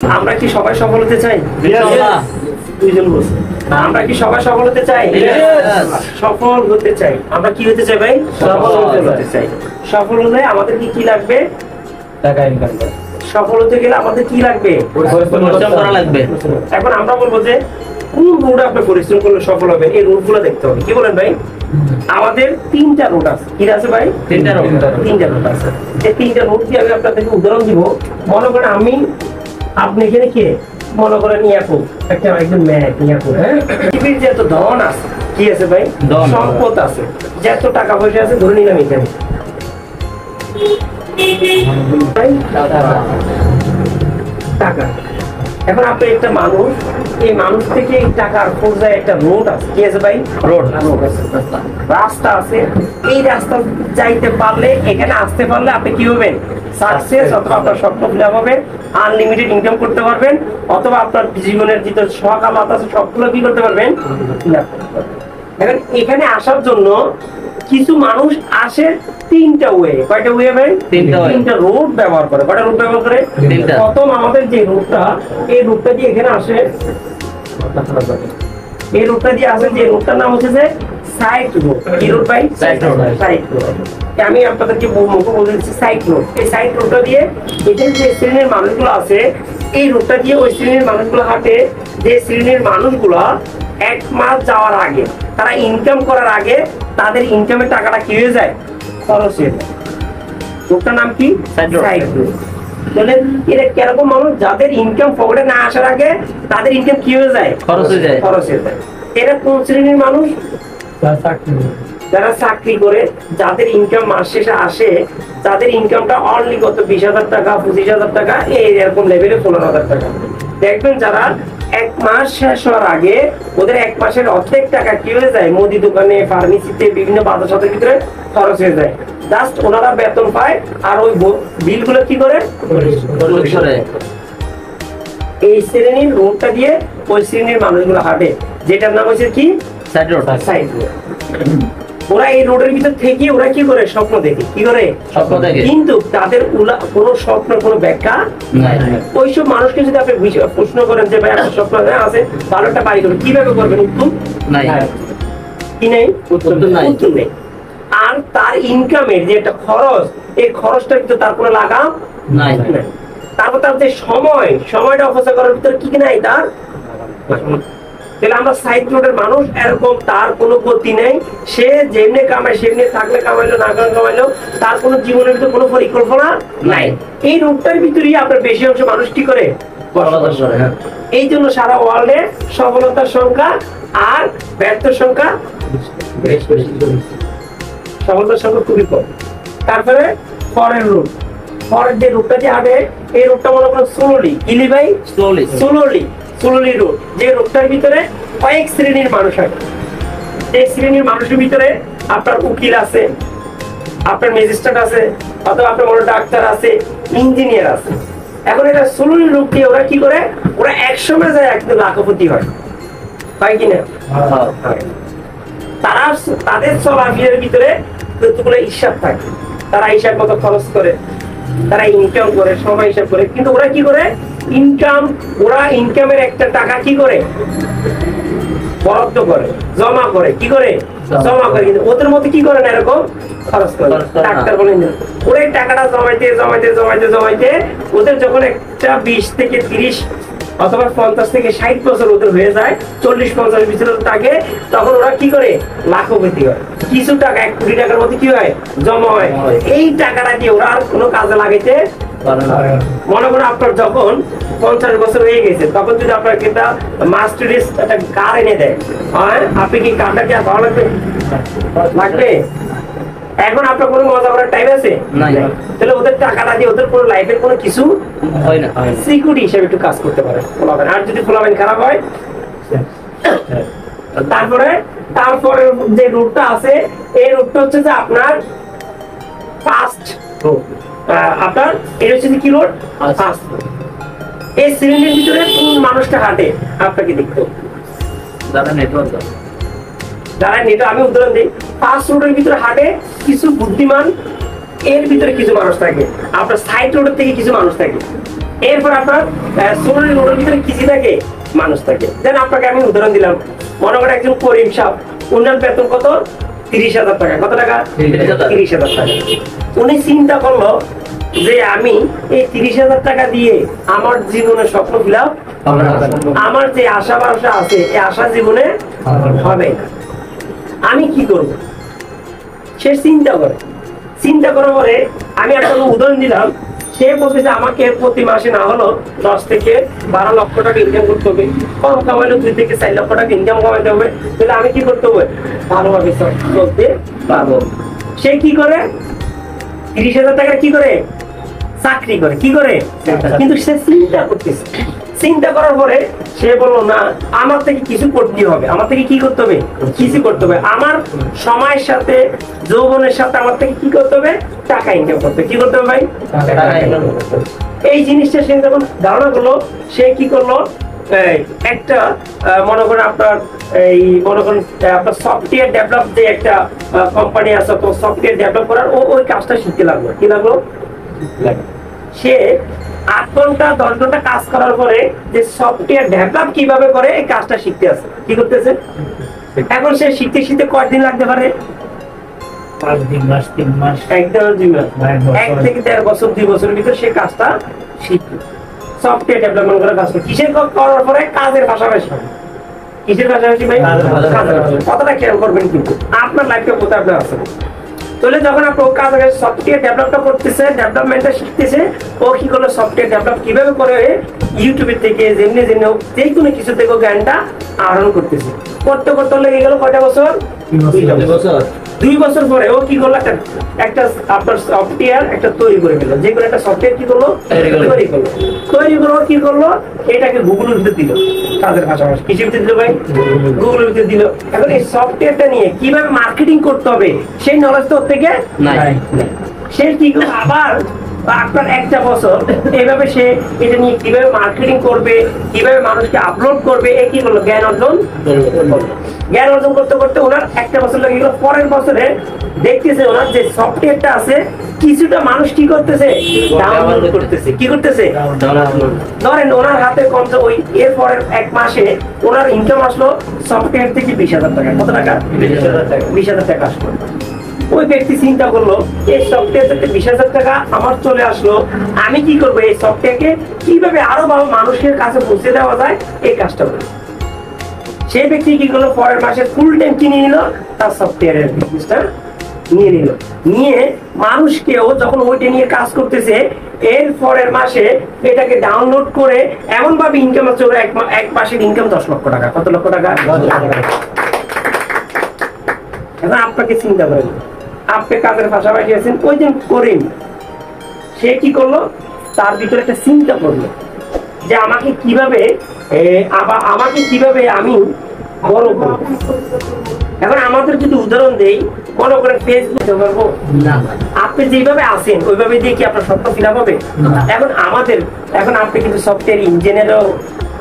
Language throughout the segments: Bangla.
আমরা কি সবাই সফল হতে চাই? দুইজন বলছে আমরা কি সবাই সফল হতে চাই? সফল হতে চাই। আমরা কি হতে চাই ভাই? সফল হতে চাই। সফল হলে আমাদের কি লাগবে? টাকা ইনকাম করা। সফল হতে গেলে আমাদের কি লাগবে? পরিশ্রম করা লাগবে। এখন আমরা বলবো যে কোন রুট আপনি পরিশ্রম করলে সফল হবে, এই রুটগুলো দেখতে হবে। কি বলেন ভাই? আমাদের তিনটা রুট আছে। কি আছে ভাই? তিনটা রুট আছে। এই তিনটা রুট দিয়ে আমি আপনাদেরকে উদাহরণ দিব। মনে করেন আপনি এখানে কে মনে করেন ইয়াকুব, একজন ম্যাক ইয়াকুব, হ্যাঁ, পৃথিবীর যত ধন আছে, কি আছে ভাই? সম্পদ আছে, যত টাকা পয়সা আছে ধরে নিলাম এখানে টাকা। এখন আপনি একটা মানুষ, এই মানুষ থেকে এই টাকার পর্যায়ে একটা রোড আছে। কি আছে ভাই? রোড আছে, রাস্তা আছে। এই রাস্তা যাইতে পারলে, এখানে আসতে পারলে আপনি কি হবেন? সাকসেস, অথবা আপনার স্বপ্ন পূরণ হবে, আনলিমিটেড ইনকাম করতে পারবেন, অথবা আপনার জীবনের যে শখ আহ্লাদ আছে সবগুলো কি করতে পারবেন? এখন এখানে আসার জন্য কিছু মানুষ আসে তিনটা ওয়ে। কয়টা ওয়ে ভাই? তিনটা রুট ব্যবহার করে। কয়টা রুট ব্যবহার করে? প্রথম আমাদের যে রুটটা, এই রুটটা দিয়ে এখানে আসে, এই রুটটা দিয়ে আসে, যে রুটটার নাম হচ্ছে যে সাইড রুট। কি রুট ভাই? Side route. আমি আপনাদেরকে মুখে বলে দিচ্ছি সাইড রুট। এই সাইড রুটটা দিয়ে এখানে যে শ্রেণীর মানুষগুলো আছে, এই রুটটা দিয়ে ওই শ্রেণীর মানুষগুলো হাঁটে। যে শ্রেণীর মানুষগুলো এক মাস যাওয়ার আগে, তারা ইনকাম করার আগে তাদের ইনকামের টাকাটা কি হয়ে যায়? খরচ হয়ে যায়। রুটটার নাম কি? Side route. তাহলে এরা কিরকম মানুষ? যাদের ইনকাম পকেটে না আসার আগে তাদের ইনকাম কি হয়ে যায়? খরচ হয়ে যায়। এরা কোন শ্রেণীর মানুষ? যারা চাকরি করে, যাদের ইনকাম মাস শেষে আসে, যাদের ইনকামটা অনলি কত? 20,000 টাকা, 25,000 টাকা, এরকম লেভেলে 15,000 টাকা। দেখবেন যারা এক মাস শেষ হওয়ার আগে ওদের এক মাসের অর্ধেক টাকা কি হয়ে যায়? মুদি দোকানে, ফার্মেসিতে, বিভিন্ন বাজার সাথের ভিতরে খরচ হয়ে যায়। জাস্ট ওনারা বেতন পায় আর ওই বিলগুলো কি করে? এই শ্রেণীর রুটটা দিয়ে ওই শ্রেণীর মানুষগুলো হাঁটে, যেটার নাম হচ্ছে কি? Side road. ওরা এই রোডের ভিতর থেকে ওরা কি করে? স্বপ্ন দেখে। কি করে? স্বপ্ন দেখে। কিন্তু তাদের কোনো স্বপ্ন, কোনো ব্যাখ্যা নাই। ওইসব মানুষকে যদি আপনি প্রশ্ন করেন যে ভাই আপনার স্বপ্ন আছে, ভালো একটা বাড়ি করবেন, কিভাবে করবেন? উত্তর নাই। কি নেই? উত্তর নেই। আর তার ইনকামের যে একটা খরচ, এই খরচটা কিন্তু তার কোনো লাগাম নাই। তারপর তার যে সময়টা অপচয় করার ভিতরে কি নাই তার। তাহলে আমরা সাইড রোডের মানুষ এরকম, তার কোনো গতি নেই। সে যেমনি কামায় সেমনি থাকলে কামাইলো, না কামাইলো, তার কোনো জীবনের ভিতরে কোনো পরিকল্পনা নাই। এই রোগটার ভিতরেই আপনার বেশি অংশ মানুষ কি করে? এই জন্য সারা ওয়ার্ল্ডে সফলতার সংখ্যা আর ব্যর্থের সংখ্যা সফলতার সংখ্যা খুবই কম। তারপরে পরের রুট, পরের যে রুটটা যে হাঁটে, এই রুটটা মনে করেন স্লোলি। ইলি ভাই? Slowly route. যে রুটটার ভিতরে কয়েক শ্রেণীর মানুষ হয়। এই শ্রেণীর মানুষের ভিতরে আপনার উকিল আছে, আপনার ম্যাজিস্ট্রেট আছে, অথবা আপনার বড় ডাক্তার আছে, ইঞ্জিনিয়ার আছে। এখন এটা স্লোলি রুট দিয়ে ওরা কি করে? ওরা একসময় যায় একদম লাখপতি হয় কিনা? তারা তাদের চলাফেরার ভিতরে যতগুলো হিসাব থাকে, তারা হিসাব মতো খরচ করে, তারা ইনকাম করে, সময় হিসাব করে। কিন্তু ওরা কি করে? ওরা ইনকামের একটা টাকা কি করে? বরাদ্দ করে, জমা করে। কি করে? জমা করে। কিন্তু ওদের মধ্যে কি করে না এরকম খরচ করে। ডাক্তার বলেন ওরা এই টাকাটা জমাইতে ওদের যখন একটা 20 থেকে 30 অথবা 50 থেকে 60 বছর ওদের হয়ে যায়, 40-50 ভিতরে থাকে, তখন ওরা কি করে? লাখপতি হয়। কিছু টাকা 1 কোটি টাকার মধ্যে কি হয়? জমা হয়। এই টাকাটা দিয়ে ওরা আর কোনো কাজে লাগাইতে মনে করেন আপনার যখন 50 বছর হয়ে গেছে, তখন যদি আপনার একটা মার্সিডিজ একটা কার এনে দেয়, আপনি কি কারটা কি ভালো লাগবে? এখন আপনার কোনো মজা করার টাইম আছে? তাহলে ওদের টাকাটা দিয়ে ওদের কোনো লাইফের কোনো কিছু হয় না, সিকিউরিটি হিসেবে একটু কাজ করতে পারে। আর যদি ফলাফল খারাপ হয়, তারপরে যে রুটটা আছে, এই রুটটা হচ্ছে যে আপনার ফাস্ট রুট। আপনার এটা হচ্ছে কি রোড? Fast road. এই শ্রেণীর ভিতরে কোন মানুষটা হাঁটে আপনাকে দেখতে? যারা নেটওয়ার্ক, আমি উদাহরণ দিই। ফাস্ট রোডের ভিতরে হাঁটে কিছু বুদ্ধিমান, এর ভিতরে কিছু মানুষ থাকে। আপনার সাইড রোডের থেকে কিছু মানুষ থাকে। এরপর আপনার শরীরের ওটার ভিতরে কিছু থাকে, মানুষ থাকে। যেন আপনাকে আমি উদাহরণ দিলাম, মনে করেন একজন করিম সাহেব, উনার বেতন কত? 30,000 টাকা। কত টাকা? 30,000 টাকা। উনি চিন্তা করলো যে আমি এই 30,000 টাকা দিয়ে আমার জীবনের স্বপ্ন ফিলাপ, আমার যে আশা ভরসা আছে এই আশা জীবনে হবে না, আমি কি করব? সে চিন্তা করে, চিন্তা করার পরে আমি একটা উদাহরণ দিলাম, সে বলছে যে আমাকে প্রতি মাসে না হলো 10 থেকে 12 লক্ষ টাকা ইনকাম করতে হবে, কম কামাইলে 2 থেকে 4 লক্ষ টাকা ইনকাম কামাইতে হবে, তাহলে আমি কি করতে হবে? ভালোভাবে চলতে পারবো। সে কি করে? 30,000 টাকা কি করে? চাকরি করে। কি করে? কিন্তু সে চিন্তা করতেছে, চিন্তা করার পরে সে বললো না, আমার থেকে কিছু করতে হবে, আমার থেকে কি করতে হবে? কিছু করতে হবে, আমার সময়ের সাথে যৌবনের সাথে আমার থেকে কি করতে হবে? টাকা ইনকাম করতে হবে। কি করতে হবে ভাই? এই জিনিসটা সে যখন ধারণা করলো, সে কি করলো? একটা মনে করেন আপনার এই মনে করেন আপনার সফটওয়্যার ডেভেলপ যে একটা কোম্পানি আছে, তো সফটওয়্যার ডেভেলপ করার ওই কাজটা শিখতে লাগলো। কি লাগলো? সে 8 ঘন্টা 10 ঘন্টা কাজ করার পরে যে সফটওয়্যার ডেভেলপ কিভাবে করে এই কাজটা শিখতে আছে। কি করতেছে? এখন সে শিখতে শিখতে কয়দিন লাগতে পারে? 5 দিন, মাস, 3 মাস, 1 থেকে 1.5 বছর 2 বছরের ভিতরে সে কাজটা শিখবে। সফটওয়্যার ডেভেলপমেন্ট করার কাজটা কিসের করার পরে? কাজের পাশাপাশি। কিসের পাশাপাশি ভাই? কথাটা খেয়াল করবেন, কিন্তু আপনার লাইফে কোথায় আপনার আছে। তাহলে যখন আপনি কাজে সফটওয়্যার ডেভেলপটা করতেছে, ডেভেলপমেন্টটা শিখতেছে, ও কি করলো? সফটওয়্যার ডেভেলপ কিভাবে করে ইউটিউবে থেকে যেমনি যেমনি যে কোনো কিছু থেকে জ্ঞানটা আহরণ করতেছে। করতে করতে লেগে গেল কয়টা বছর? 2 বছর পরে ও কি করলো? একটা আপনার সফটওয়্যার একটা তৈরি করে ফেললো। যে কোনো একটা সফটওয়্যার কি করলো? তৈরি করলো কি করলো? এটাকে গুগলের ভিতরে দিল, কাজের পাশাপাশি। কিসের ভিতরে দিল ভাই? গুগলের ভিতরে দিল। এখন এই সফটওয়্যারটা নিয়ে কিভাবে মার্কেটিং করতে হবে সেই নলেজ তো থেকে নাই। সে কি করলো? আবার আপনার 1 বছর এইভাবে সে এটা নিয়ে কিভাবে মার্কেটিং করবে, কিভাবে মানুষকে আপলোড করবে, এই কি করলো? জ্ঞান অর্জন। জ্ঞান অর্জন করতে করতে ওনার 1 বছর লেগে গেল। পরের বছরে দেখতেছে ওনার যে সফটওয়্যারটা আছে কিছুটা মানুষ কি করতেছে? ডাউনলোড করতেছে। কি করতেছে? ধরেন ওনার হাতে কমছে ওই এর পরের 1 মাসে ওনার ইনকাম আসলো সফটওয়্যার থেকে 20,000 টাকা। কত টাকা? 20,000 টাকা আসলো। ওই ব্যক্তি চিন্তা করলো এই সফটওয়্যার থেকে 20,000 টাকা আমার চলে আসলো, আমি কি করবো? এই সফটওয়্যারকে কিভাবে আরো ভালো মানুষের কাছে পৌঁছে দেওয়া যায় এই কাজটা করবো। সেই ব্যক্তি কি করলো? পরের মাসে ফুল টাইম কিনে নিল, তার সফটওয়্যারের বিজনেসটা নিয়ে নিল। নিয়ে মানুষকেও যখন ওইটা নিয়ে কাজ করতেছে, এর পরের মাসে এটাকে ডাউনলোড করে এমন ভাবে ইনকাম চলে, 1 মাসের ইনকাম 10 লক্ষ টাকা। কত লক্ষ টাকা? 10 লক্ষ টাকা। এখন আপনাকে চিন্তা করেন, আপনি কাজের পাশাপাশি আছেন, ওই দিন করিম সে কি করলো? তার ভিতরে একটা চিন্তা করলো যে আমাকে কিভাবে আমি বড় করব। এখন আমাদের যদি উদাহরণ দেই, মনে করেন ফেসবুক পারবো না, আপনি যেভাবে আছেন ওইভাবে দিয়ে কি আপনার স্বপ্ন ফিল হবে? এখন আপনি কিন্তু সফটওয়্যার ইঞ্জিনিয়ারও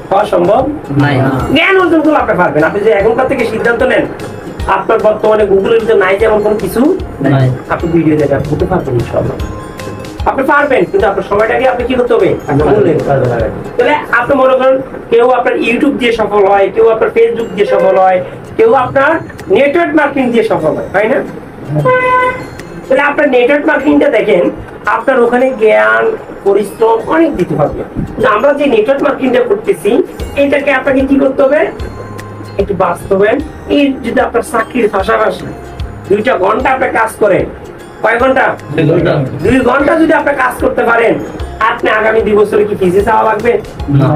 হওয়া সম্ভব নয়। জ্ঞান অর্জন করলে আপনি পারবেন। আপনি যে এখনকার থেকে সিদ্ধান্ত নেন, আপনার বর্তমানে গুগলের ভিতরে নাই যেমন কোনো কিছু নাই, আপনি ভিডিও দেখে আপনি হতে পারবেন ইনশাআল্লাহ। আপনি পারবেন, কিন্তু আপনার সময়টাকে আপনি কি করতে হবে? তাহলে আপনি মনে করেন কেউ আপনার ইউটিউব দিয়ে সফল হয়, কেউ আপনার ফেসবুক দিয়ে সফল হয়, কেউ আপনার নেটওয়ার্ক মার্কেটিং দিয়ে সফল হয়, তাই না? তাহলে আপনার নেটওয়ার্ক মার্কেটিংটা দেখেন, আপনার ওখানে জ্ঞান পরিশ্রম অনেক দিতে হবে। আমরা যে নেটওয়ার্ক মার্কেটিংটা করতেছি এটাকে আপনাকে কি করতে হবে? একটু বাস্তবায়ন। এই যদি আপনার চাকরির পাশাপাশি 2 ঘন্টা আপনি কাজ করেন, কয় ঘন্টা? 2 ঘন্টা যদি আপনি কাজ করতে পারেন, আপনি আগামী 2 বছরে কি ফিজে চাওয়া লাগবে? না।